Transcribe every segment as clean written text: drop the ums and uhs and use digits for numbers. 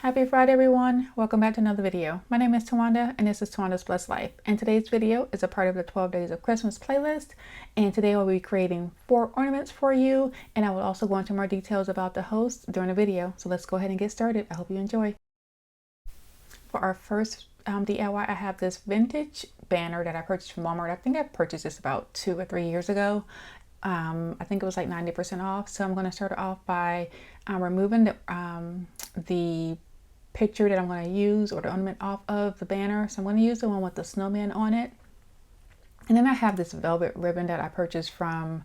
Happy Friday, everyone. Welcome back to another video. My name is Tawanda, and this is Tawanda's Blessed Life. And today's video is a part of the 12 Days of Christmas playlist. And today I'll be creating 4 ornaments for you. And I will also go into more details about the host during the video. So let's go ahead and get started. I hope you enjoy. For our first DIY, I have this vintage banner that I purchased from Walmart. I think I purchased this about 2 or 3 years ago. I think it was like 90% off. So I'm going to start off by removing the picture that I'm going to use, or the ornament, off of the banner. So I'm going to use the one with the snowman on it. And then I have this velvet ribbon that I purchased from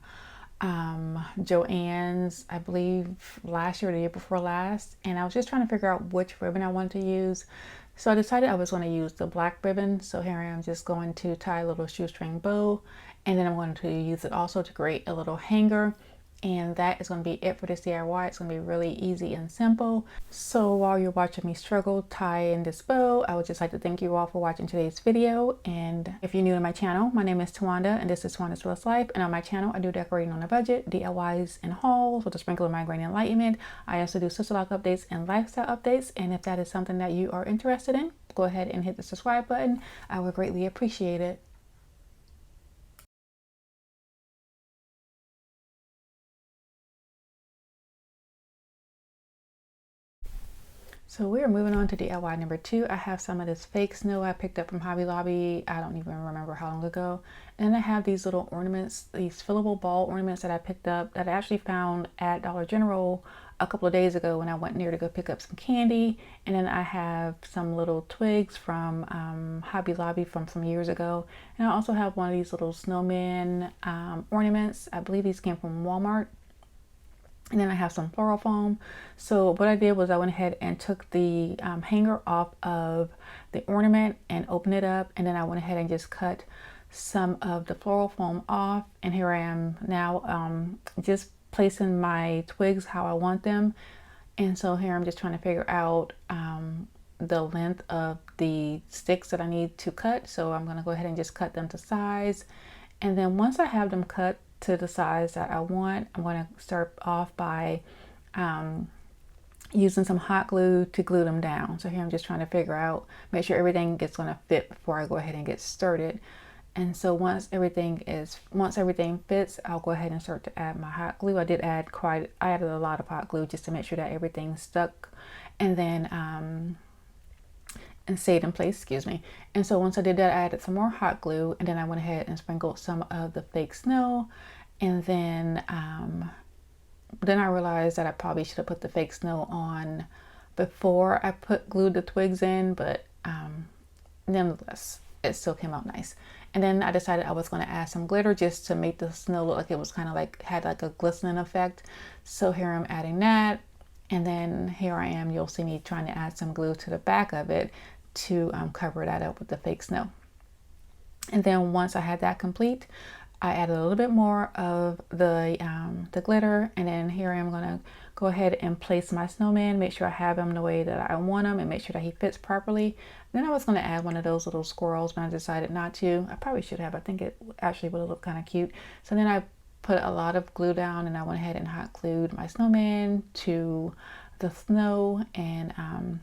Joann's, I believe last year or the year before last. And I was just trying to figure out which ribbon I wanted to use. So I decided I was going to use the black ribbon. So here I am just going to tie a little shoestring bow. And then I'm going to use it also to create a little hanger. And that is going to be it for this DIY. It's going to be really easy and simple. So while you're watching me struggle tying this bow, I would just like to thank you all for watching today's video. And if you're new to my channel, my name is Tawanda, and this is Tawanda's Blessed Life. And on my channel, I do decorating on a budget, DIYs and hauls with a sprinkle of migraine enlightenment. I also do sister lock updates and lifestyle updates. And if that is something that you are interested in, go ahead and hit the subscribe button. I would greatly appreciate it. So we are moving on to DIY number 2. I have some of this fake snow I picked up from Hobby Lobby. I don't even remember how long ago. And I have these little ornaments, these fillable ball ornaments that I picked up that I actually found at Dollar General a couple of days ago when I went near to go pick up some candy. And then I have some little twigs from Hobby Lobby from some years ago. And I also have one of these little snowman ornaments. I believe these came from Walmart. And then I have some floral foam. So what I did was I went ahead and took the hanger off of the ornament and opened it up. And then I went ahead and just cut some of the floral foam off. And here I am now just placing my twigs how I want them. And so here I'm just trying to figure out the length of the sticks that I need to cut. So I'm going to go ahead and just cut them to size. And then once I have them cut to the size that I want, I'm going to start off by using some hot glue to glue them down. So here I'm just trying to figure out, make sure everything is going to fit before I go ahead and get started. And so once everything fits, I'll go ahead and start to add my hot glue. I added a lot of hot glue just to make sure that everything stuck, and then and stayed in place, excuse me. And so once I did that, I added some more hot glue, and then I went ahead and sprinkled some of the fake snow. And then I realized that I probably should have put the fake snow on before I glued the twigs in, but nonetheless, it still came out nice. And then I decided I was going to add some glitter just to make the snow look like it was kind of like, had like a glistening effect. So here I'm adding that. And then here I am, you'll see me trying to add some glue to the back of it to cover that up with the fake snow. And then once I had that complete, I added a little bit more of the glitter. And then here I am going to go ahead and place my snowman, make sure I have him the way that I want him and make sure that he fits properly. Then I was going to add one of those little squirrels, but I decided not to. I probably should have. I think it actually would have looked kind of cute. So then I put a lot of glue down, and I went ahead and hot glued my snowman to the snow. And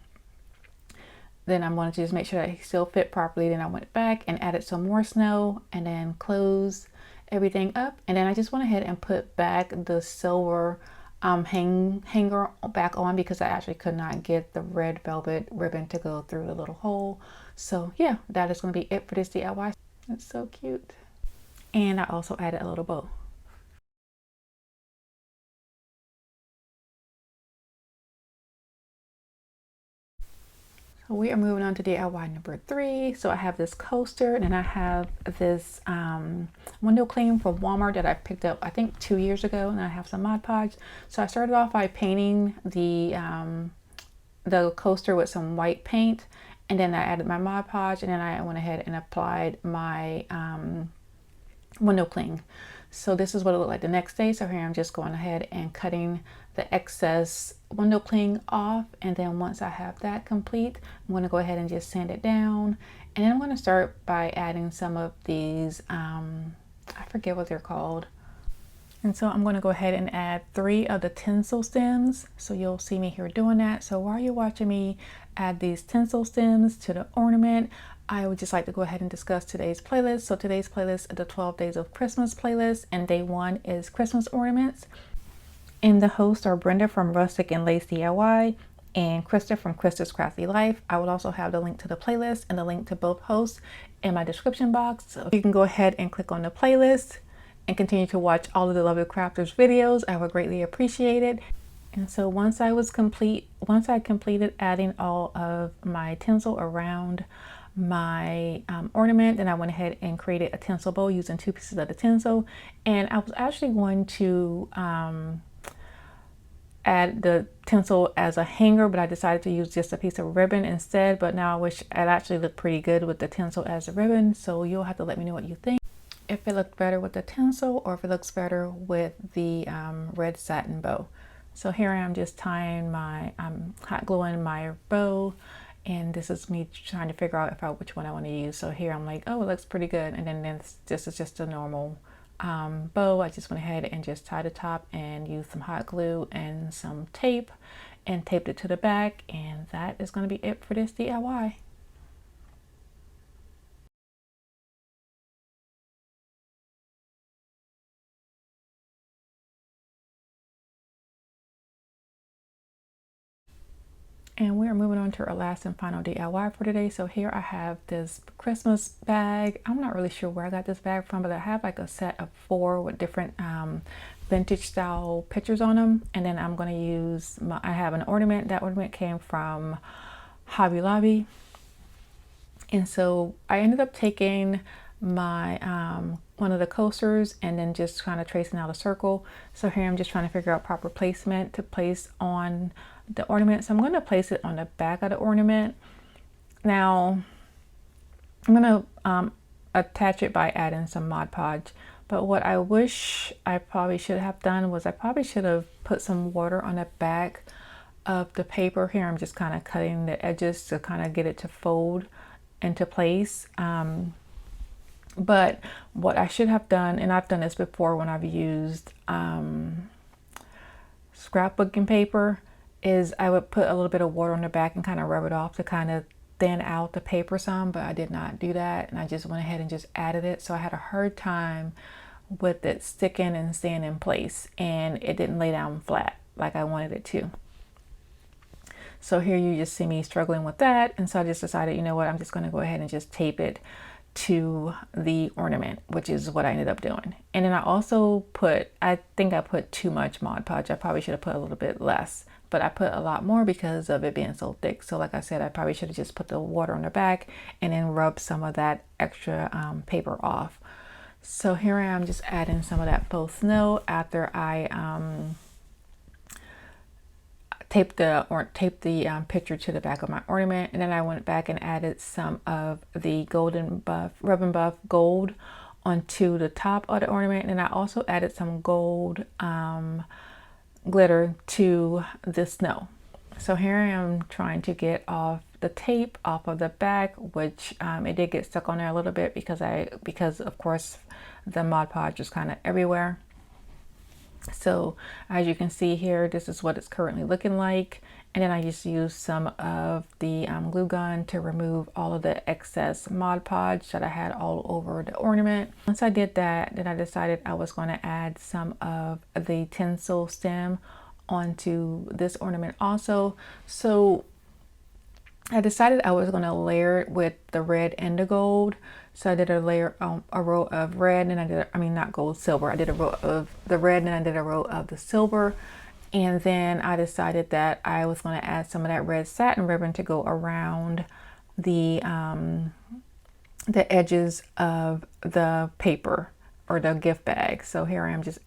then I wanted to just make sure that he still fit properly. Then I went back and added some more snow and then closed everything up. And then I just went ahead and put back the silver hanger back on, because I actually could not get the red velvet ribbon to go through the little hole. So yeah, that is going to be it for this DIY. It's so cute. And I also added a little bow. We are moving on to DIY number 3. So I have this coaster, and then I have this window clean from Walmart that I picked up I think 2 years ago, and I have some Mod Podge. So I started off by painting the coaster with some white paint, and then I added my Mod Podge, and then I went ahead and applied my window cling. So this is what it looked like the next day. So here I'm just going ahead and cutting the excess window cling off. And then once I have that complete, I'm going to go ahead and just sand it down. And then I'm going to start by adding some of these, I forget what they're called. And so I'm going to go ahead and add 3 of the tinsel stems. So you'll see me here doing that. So while you're watching me add these tinsel stems to the ornament, I would just like to go ahead and discuss today's playlist. So today's playlist is the 12 Days of Christmas playlist, and day 1 is Christmas ornaments. And the hosts are Brenda from Rustic and Lace DIY and Krista from Krista's Crafty Life. I will also have the link to the playlist and the link to both hosts in my description box. So you can go ahead and click on the playlist and continue to watch all of the Lovely Crafters videos. I would greatly appreciate it. And so once I completed adding all of my tinsel around my ornament, then I went ahead and created a tinsel bow using 2 pieces of the tinsel. And I was actually going to add the tinsel as a hanger, but I decided to use just a piece of ribbon instead. But now I wish it actually looked pretty good with the tinsel as a ribbon. So you'll have to let me know what you think, if it looked better with the tinsel or if it looks better with the red satin bow. So here I am just tying my, hot gluing my bow, and this is me trying to figure out which one I want to use. So here I'm like, oh, it looks pretty good. And then this is just a normal bow. I just went ahead and just tied the top and used some hot glue and some tape and taped it to the back, and that is going to be it for this DIY. And we're moving on to our last and final DIY for today. So here I have this Christmas bag. I'm not really sure where I got this bag from, but I have like a set of 4 with different vintage style pictures on them. And then I'm going to use, I have an ornament. That ornament came from Hobby Lobby. And so I ended up taking my one of the coasters and then just kind of tracing out a circle. So here I'm just trying to figure out proper placement to place on the ornament. So I'm going to place it on the back of the ornament. Now I'm going to attach it by adding some Mod Podge. But what I wish I probably should have done was I probably should have put some water on the back of the paper. Here I'm just kind of cutting the edges to kind of get it to fold into place. But what I should have done, and I've done this before when I've used scrapbooking paper, is I would put a little bit of water on the back and kind of rub it off to kind of thin out the paper some, but I did not do that, and I just went ahead and just added it. So I had a hard time with it sticking and staying in place, and it didn't lay down flat like I wanted it to. So here you just see me struggling with that, and so I just decided, you know what, I'm just going to go ahead and just tape it to the ornament, which is what I ended up doing. And then I also put, I think I put too much Mod Podge. I probably should have put a little bit less, but I put a lot more because of it being so thick. So like I said, I probably should have just put the water on the back and then rub some of that extra paper off. So here I am just adding some of that faux snow after I taped the picture to the back of my ornament, and then I went back and added some of the golden buff, rub and buff gold onto the top of the ornament, and I also added some gold glitter to the snow. So here I am trying to get off the tape off of the back, which it did get stuck on there a little bit because of course the Mod Podge is kind of everywhere. So as you can see here, this is what it's currently looking like. And then I just used some of the glue gun to remove all of the excess Mod Podge that I had all over the ornament. Once I did that, then I decided I was going to add some of the tinsel stem onto this ornament also. So I decided I was going to layer it with the red and the gold. So I did a row of red, and I did, not gold, silver. I did a row of the red, and I did a row of the silver. And then I decided that I was going to add some of that red satin ribbon to go around the edges of the paper or the gift bag. So here I am just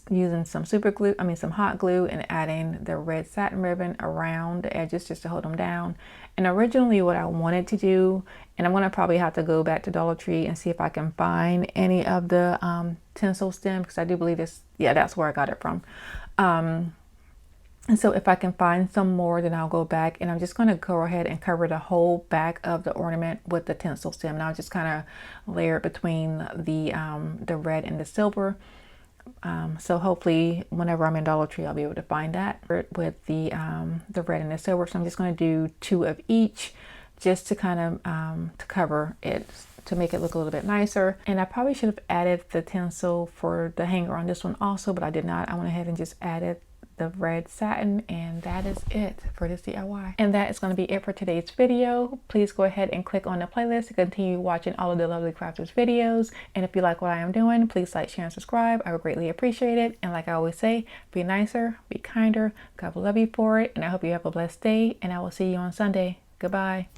using some some hot glue and adding the red satin ribbon around the edges just to hold them down. And originally what I wanted to do, and I'm going to probably have to go back to Dollar Tree and see if I can find any of the tinsel stem, because I do believe this, yeah, that's where I got it from. And so if I can find some more, then I'll go back, and I'm just going to go ahead and cover the whole back of the ornament with the tinsel stem. Now I'll just kind of layer it between the red and the silver. So hopefully whenever I'm in Dollar Tree, I'll be able to find that with the red and the silver. So I'm just going to do 2 of each just to kind of to cover it, to make it look a little bit nicer. And I probably should have added the tinsel for the hanger on this one also, but I did not. I went ahead and just added the red satin, and that is it for this DIY. And that is going to be it for today's video. Please go ahead and click on the playlist to continue watching all of the lovely crafters videos. And if you like what I am doing, please like, share, and subscribe. I would greatly appreciate it. And like I always say, be nicer, be kinder. God will love you for it. And I hope you have a blessed day, and I will see you on Sunday. Goodbye.